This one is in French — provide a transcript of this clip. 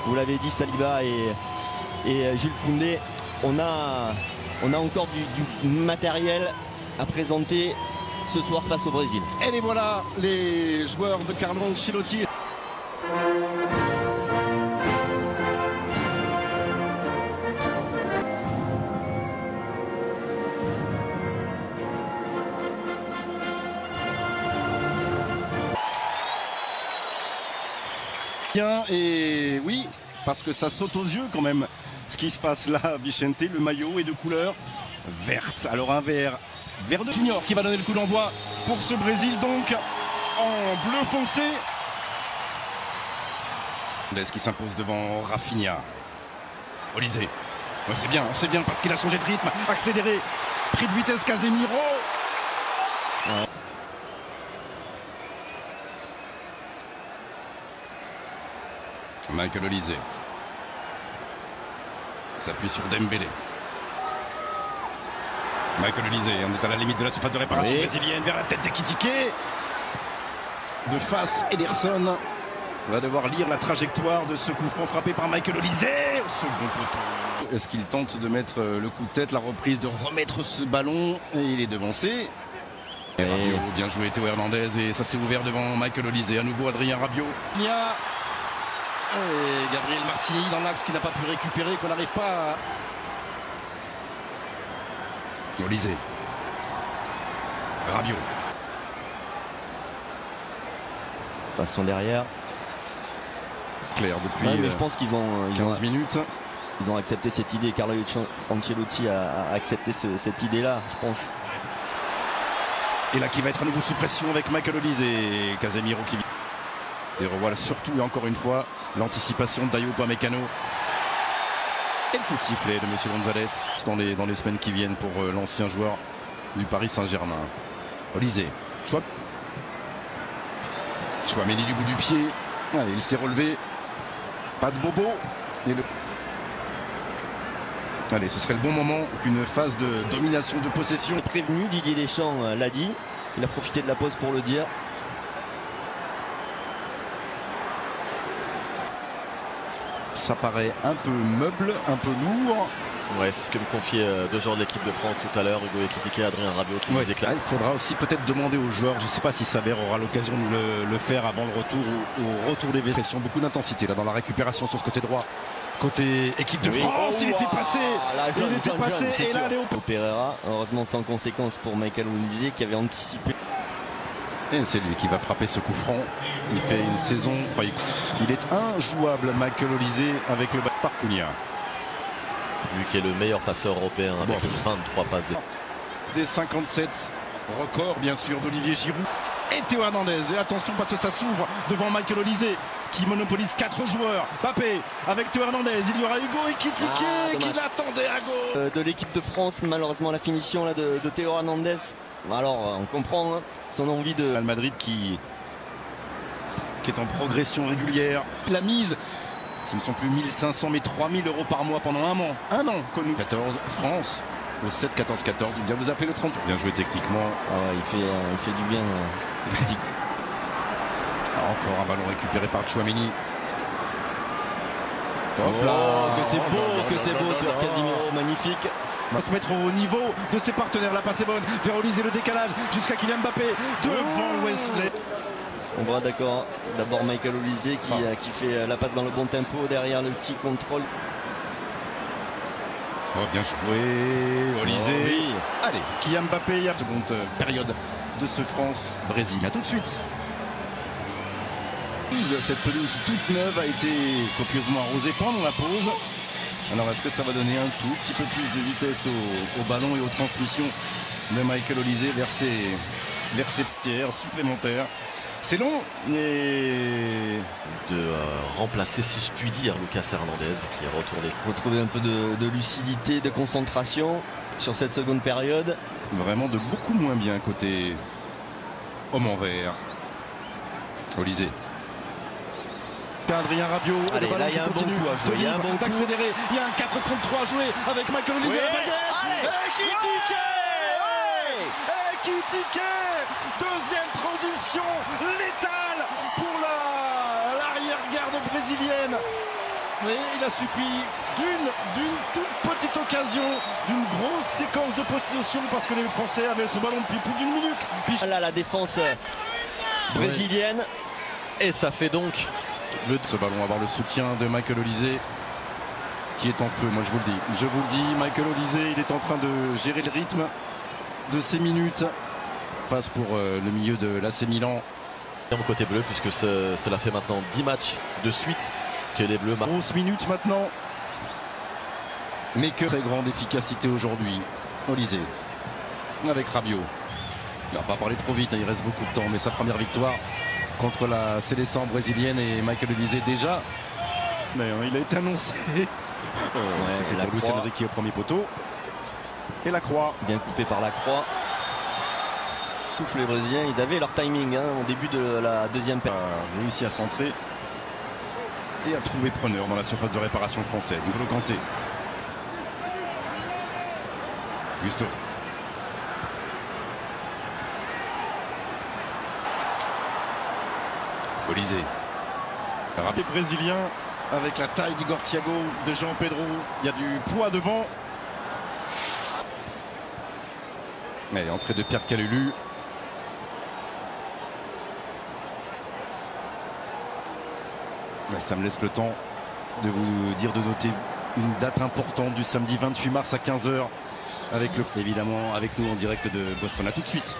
Vous l'avez dit, Saliba et Jules Koundé, on a encore du matériel à présenter ce soir face au Brésil. Et les voilà, les joueurs de Carlo Ancelotti. Et oui, parce que ça saute aux yeux quand même ce qui se passe là, Vicente. Le maillot est de couleur verte. Alors un vert de Junior qui va donner le coup d'envoi pour ce Brésil, donc en bleu foncé. Qui s'impose devant Rafinha. Olise. Ouais, c'est bien parce qu'il a changé de rythme, accéléré, pris de vitesse Casemiro. Ouais. Michael Olise s'appuie sur Dembélé. Michael Olise, on est à la limite de la surface de réparation brésilienne, vers la tête d'Ekitike. De face, Ederson va devoir lire la trajectoire de ce coup franc frappé par Michael Olise au second poteau. Est-ce qu'il tente de mettre le coup de tête, la reprise, de remettre ce ballon, et il est devancé. Et Rabiot, bien joué Théo Hernandez, et ça s'est ouvert devant Michael Olise. À nouveau Adrien Rabiot. Et Gabriel Martinelli dans l'axe qui n'a pas pu récupérer, qu'on n'arrive pas à... Olise. Rabiot. Passons derrière. Claire depuis mais je pense qu'ils ont 15 minutes. Ils ont accepté cette idée. Carlo Ancelotti a accepté cette idée-là, je pense. Et là qui va être à nouveau sous pression avec Michael Olise et Casemiro qui... Et revoilà surtout et encore une fois l'anticipation d'Ayo Upamecano. Et le coup de sifflet de M. Gonzalez dans les semaines qui viennent pour l'ancien joueur du Paris Saint-Germain. Olise. Chouameni du bout du pied. Allez, il s'est relevé. Pas de bobo. Allez, ce serait le bon moment qu'une phase de domination, de possession. Prévenu, Didier Deschamps l'a dit. Il a profité de la pause pour le dire. Ça paraît un peu meuble, un peu lourd. Ouais, c'est ce que me confiait deux joueurs de l'équipe de France tout à l'heure, Hugo Ekitike et Adrien Rabiot qui nous éclairent. Il faudra aussi peut-être demander aux joueurs, je ne sais pas si Saber aura l'occasion de le faire avant le retour ou au retour des vestiaires. Beaucoup d'intensité là dans la récupération sur ce côté droit. Côté équipe de France, il était passé. Et là, Léo Pereira, heureusement sans conséquence pour Michael Olise qui avait anticipé. Et c'est lui qui va frapper ce coup franc. Il fait une saison, enfin, il est injouable, Michael Olise, avec le par Cunha. Lui qui est le meilleur passeur européen avec 23 passes. Des 57, record bien sûr d'Olivier Giroud et Théo Hernandez. Et attention parce que ça s'ouvre devant Michael Olise qui monopolise 4 joueurs. Mbappé avec Théo Hernandez. Il y aura Hugo Ekitike qui l'attendait à gauche. De l'équipe de France, malheureusement la finition là de Théo Hernandez. Alors on comprend son envie de... Real Madrid qui est en progression régulière. La mise, ce ne sont plus 1500 mais 3000 € par mois pendant un an connu. 14 France au 7-14-14. Bien vous appelez le 30. Bien joué techniquement. Il fait du bien. Encore un ballon récupéré par Chouameni. Que c'est beau sur Casemiro, magnifique. On va se mettre au niveau de ses partenaires. La passe est bonne vers Olise, le décalage jusqu'à Kylian Mbappé devant Wesley. On voit d'abord Michael Olise qui fait la passe dans le bon tempo, derrière le petit contrôle. Bien joué Olise. Allez, Kylian Mbappé, il y a seconde période de ce France-Brésil. A tout de suite. Cette pelouse toute neuve a été copieusement arrosée pendant la pause. Alors est-ce que ça va donner un tout petit peu plus de vitesse au ballon et aux transmissions de Michael Olise vers ses vestiaires supplémentaires? C'est long, mais... De remplacer, si je puis dire, Lucas Hernandez qui est retourné. Retrouver un peu de lucidité, de concentration sur cette seconde période. Vraiment de beaucoup moins bien côté homme en vert. Olise. Adrien Rabiot, allez, là il y a un bon coup à jouer, il y a un bon coup d'accélérer, il y a un 4 contre 3 à jouer avec Michael Olise. Ekitike, deuxième transition létale pour l'arrière-garde brésilien. brésilienne. Mais il a suffi d'une toute petite occasion, d'une grosse séquence de possession parce que les Français avaient ce ballon depuis plus d'une minute. Là, la défense brésilienne. Et ça fait donc Ce ballon, avoir le soutien de Michael Olise qui est en feu, moi je vous le dis. Je vous le dis, Michael Olise, il est en train de gérer le rythme de ces minutes. Passe pour le milieu de l'AC Milan. côté bleu, puisque cela fait maintenant 10 matchs de suite que les Bleus marquent. Grosse minute maintenant. Mais que très grande efficacité aujourd'hui. Olise avec Rabiot. On va pas parler trop vite, hein, il reste beaucoup de temps, mais sa première victoire contre la sélection brésilienne et Michael Olise déjà. D'ailleurs, il a été annoncé. C'était pour Luis Enrique au premier poteau. Et la croix. Bien coupé par la croix. Touffent les Brésiliens, ils avaient leur timing au début de la deuxième période. Réussi à centrer et à trouver preneur dans la surface de réparation française. N'Golo Kanté. Gusto. Olise. Rapide brésilien avec la taille d'Igor Thiago, de Jean Pedro. Il y a du poids devant. Allez, entrée de Pierre Kalulu. Ça me laisse le temps de vous dire de noter une date importante du samedi 28 mars à 15 h avec évidemment avec nous en direct de Boston. À tout de suite.